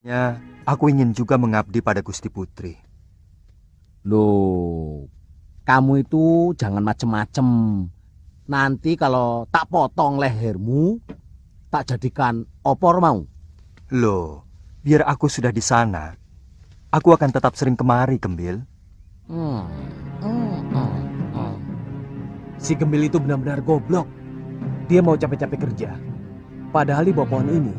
Ya, aku ingin juga mengabdi pada Gusti Putri. Loh, kamu itu jangan macem-macem. Nanti kalau tak potong lehermu, tak jadikan opor mau. Loh, biar aku sudah di sana, aku akan tetap sering kemari, Gembil. Hmm. Si Gembil itu benar-benar goblok. Dia mau capek-capek kerja. Padahal di bawah pohon ini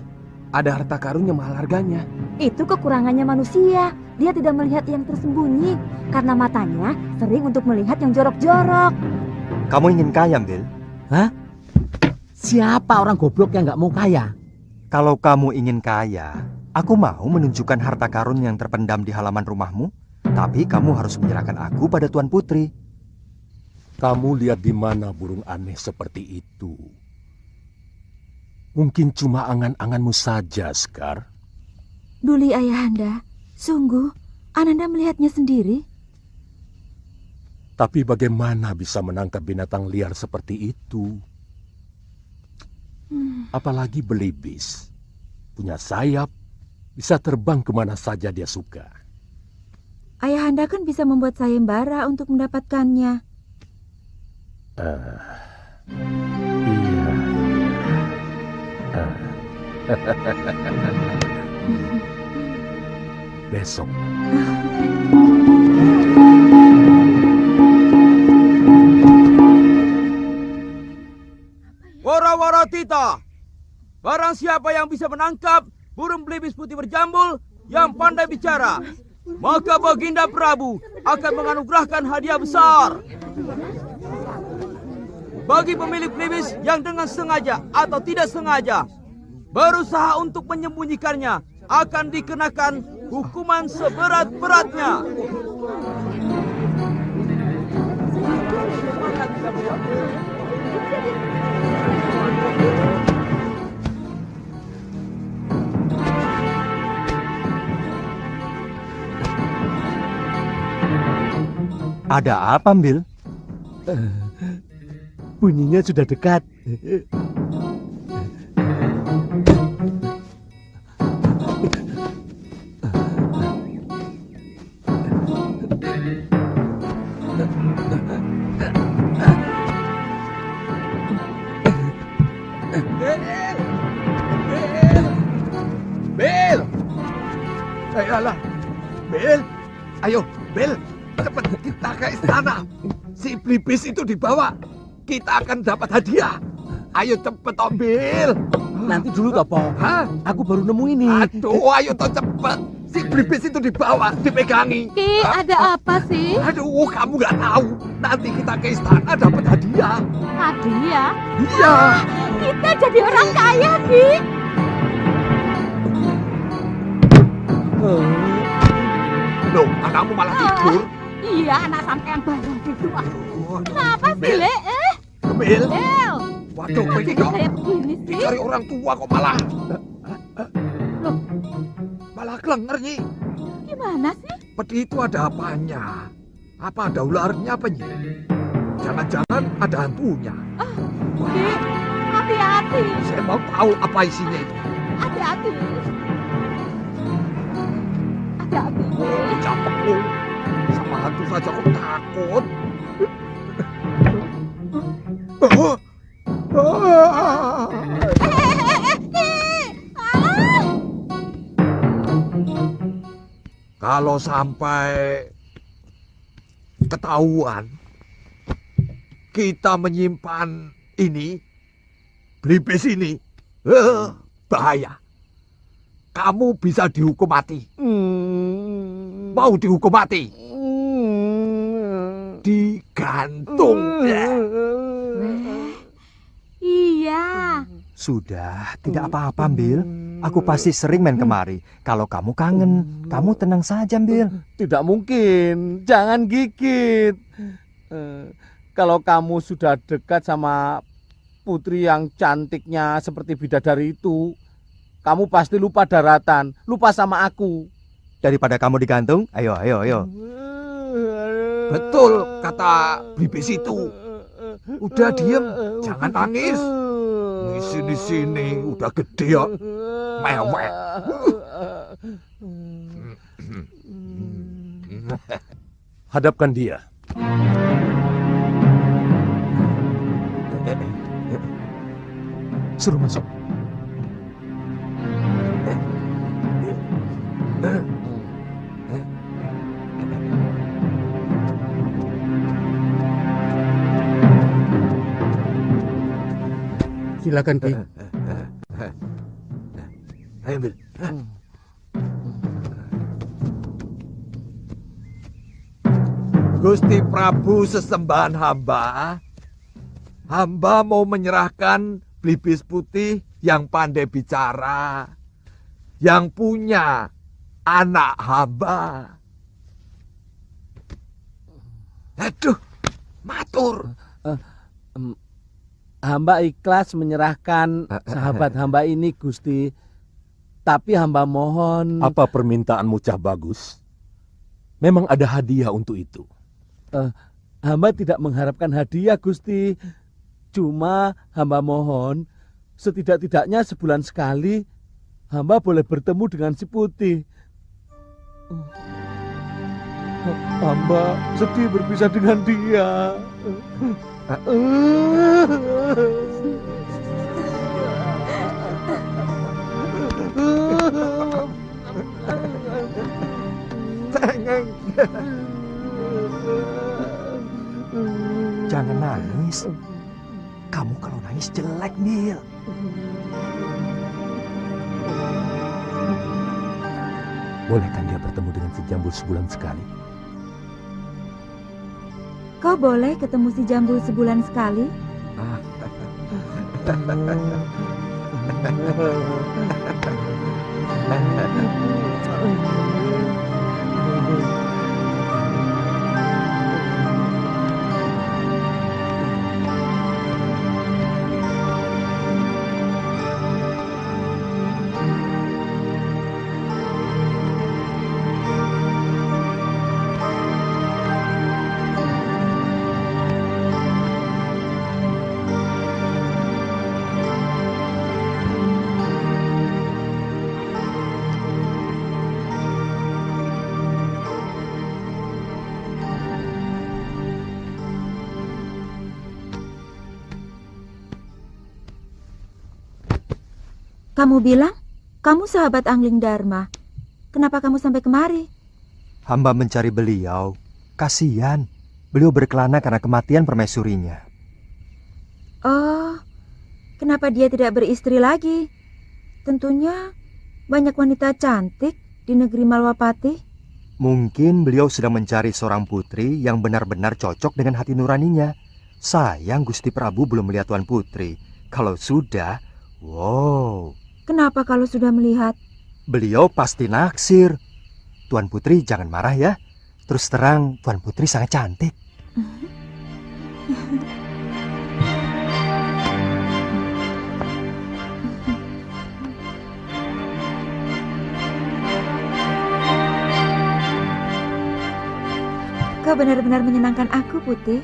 ada harta karun yang mahal harganya. Itu kekurangannya manusia. Dia tidak melihat yang tersembunyi karena matanya sering untuk melihat yang jorok-jorok. Kamu ingin kaya, Bil? Hah? Siapa orang goblok yang nggak mau kaya? Kalau kamu ingin kaya, aku mau menunjukkan harta karun yang terpendam di halaman rumahmu. Tapi kamu harus menyerahkan aku pada Tuan Putri. Kamu lihat di mana burung aneh seperti itu? Mungkin cuma angan-anganmu saja, Sekar. Duli Ayahanda, sungguh Ananda melihatnya sendiri. Tapi bagaimana bisa menangkap binatang liar seperti itu? Apalagi belibis. Punya sayap, bisa terbang kemana saja dia suka. Ayahanda kan bisa membuat sayembara untuk mendapatkannya. Iya. Besok. Wara-wara tita, barang siapa yang bisa menangkap burung belibis putih berjambul yang pandai bicara, maka Baginda Prabu akan menganugerahkan hadiah besar. Bagi pemilik belibis yang dengan sengaja atau tidak sengaja berusaha untuk menyembunyikannya, akan dikenakan hukuman seberat-beratnya. Ada apa, Bil? Bunyinya sudah dekat. Bel! Ayolah, Bel! Ayo, Bel! Cepat kita ke istana. Si belibis itu dibawa. Kita akan dapat hadiah. Ayo cepet, Om Bel! Nanti dulu toh, Po. Hah? Aku baru nemu ini. Aduh, ayo toh cepet. Si belibis itu dibawa, dipegangi. Ki, ada apa sih? Aduh, kamu nggak tahu. Nanti kita ke istana dapat hadiah. Hadiah? Iya. Kita jadi orang kaya, Ki. Loh, anakmu malah tidur. Iya, anak sampean bareng gitu. Kenapa sih, Bel. Le? Bel. Bel. Waduh, Kenapa ini jadi kok kayak begini sih? dicari orang tua kok malah. Loh, Malah kelenger, Nyi. gimana sih? Peti itu ada apanya? Apa ada ularnya apa, Nyi? Jangan-jangan ada hantunya. Ki, hati-hati. Saya mau tahu apa isinya itu. Hati-hati. Hati-hati. Capek lu. Sama hantu saja kok takut. Oh. Ah. Kalau sampai ketahuan kita menyimpan ini, belibis ini, bahaya. Kamu bisa dihukum mati. Mau dihukum mati? Digantung. Iya. Sudah, tidak apa-apa, Bil. Aku pasti sering main kemari. Kalau kamu kangen, kamu tenang saja, Bil. Tidak mungkin. Jangan gigit. Kalau kamu sudah dekat sama putri yang cantiknya seperti bidadari itu, kamu pasti lupa daratan, lupa sama aku. Daripada kamu digantung, ayo. Betul kata belibis itu. Udah diem, jangan nangis. Di sini udah gede ya, mewek. Hadapkan dia. Suruh masuk. Silakan, Ki. Ayo, Bil. Gusti Prabu sesembahan hamba, hamba mau menyerahkan Blibis putih yang pandai bicara, yang punya anak hamba. Aduh, matur. Hamba ikhlas menyerahkan sahabat hamba ini, Gusti. Tapi hamba mohon... Apa permintaanmu, Cah Bagus? Memang ada hadiah untuk itu. Hamba tidak mengharapkan hadiah, Gusti. Cuma hamba mohon, setidak-tidaknya sebulan sekali, hamba boleh bertemu dengan si Putih. Hamba sedih berpisah dengan dia. Jangan nangis. Kamu kalau nangis jelek, Bil. Bolehkan dia bertemu dengan si Jambul sebulan sekali? Kau boleh ketemu si Jambul sebulan sekali? Kamu bilang kamu sahabat Angling Dharma. Kenapa kamu sampai kemari? Hamba mencari beliau. Kasihan. Beliau berkelana karena kematian permaisurinya. Oh, kenapa dia tidak beristri lagi? Tentunya banyak wanita cantik di negeri Malwapati. Mungkin beliau sedang mencari seorang putri yang benar-benar cocok dengan hati nuraninya. Sayang Gusti Prabu belum melihat Tuan Putri. Kalau sudah, wow. Kenapa kalau sudah melihat? Beliau pasti naksir. Tuan Putri jangan marah ya. Terus terang Tuan Putri sangat cantik. Kau benar-benar menyenangkan aku, Putih.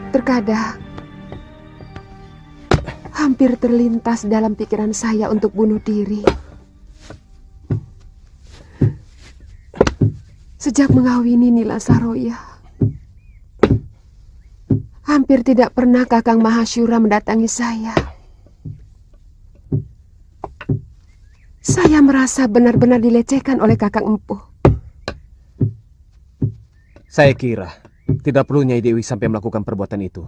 Terkadang hampir terlintas dalam pikiran saya untuk bunuh diri. Sejak mengawini Nila Saroya, hampir tidak pernah Kakang Mahasyura mendatangi saya. Saya merasa benar-benar dilecehkan oleh Kakang Empuh. Saya kira tidak perlu Nyai Dewi sampai melakukan perbuatan itu.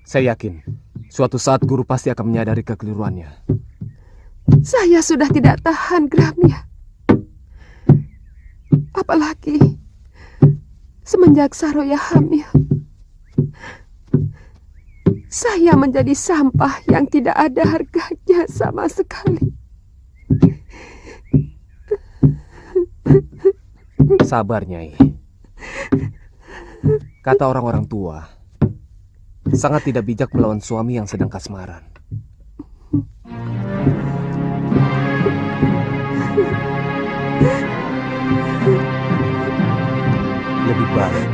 Saya yakin suatu saat guru pasti akan menyadari kekeliruannya. Saya sudah tidak tahan geramnya. Apalagi semenjak Saroya hamil, saya menjadi sampah yang tidak ada harganya sama sekali. Sabar, Nyai. Kata orang-orang tua, sangat tidak bijak melawan suami yang sedang kasmaran. baik,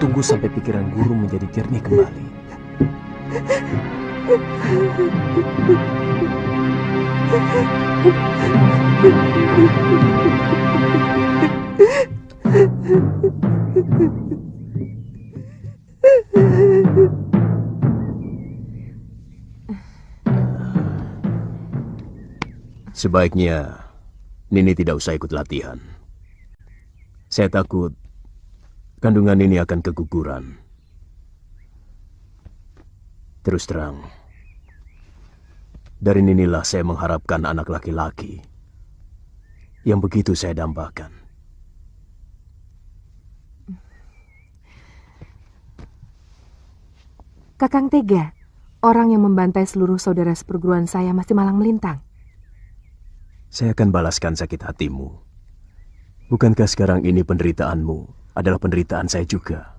tunggu sampai pikiran guru menjadi jernih kembali. Sebaiknya Nini tidak usah ikut latihan. Saya takut kandungan Nini akan keguguran. Terus terang, dari Ninilah saya mengharapkan anak laki-laki yang begitu saya dambakan. Kakang tega, orang yang membantai seluruh saudara seperguruan saya masih malang melintang. Saya akan balaskan sakit hatimu. Bukankah sekarang ini penderitaanmu adalah penderitaan saya juga?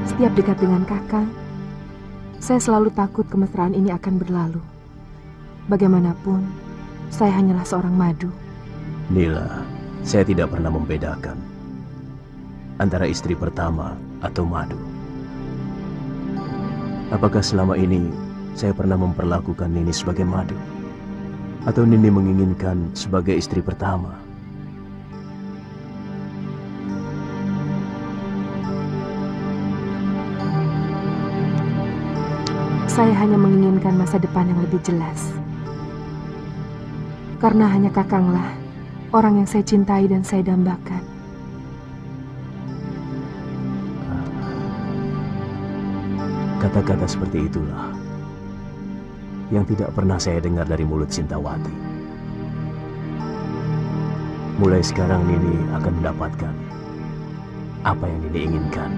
Setiap dekat dengan kakang, saya selalu takut kemesraan ini akan berlalu. Bagaimanapun, saya hanyalah seorang madu. Nila, saya tidak pernah membedakan antara istri pertama atau madu. Apakah selama ini saya pernah memperlakukan Nini sebagai madu? Atau Nini menginginkan sebagai istri pertama? Saya hanya menginginkan masa depan yang lebih jelas. Karena hanya kakanglah orang yang saya cintai dan saya dambakan. Kata-kata seperti itulah yang tidak pernah saya dengar dari mulut Sintawati. Mulai sekarang Nini akan mendapatkan apa yang Nini inginkan.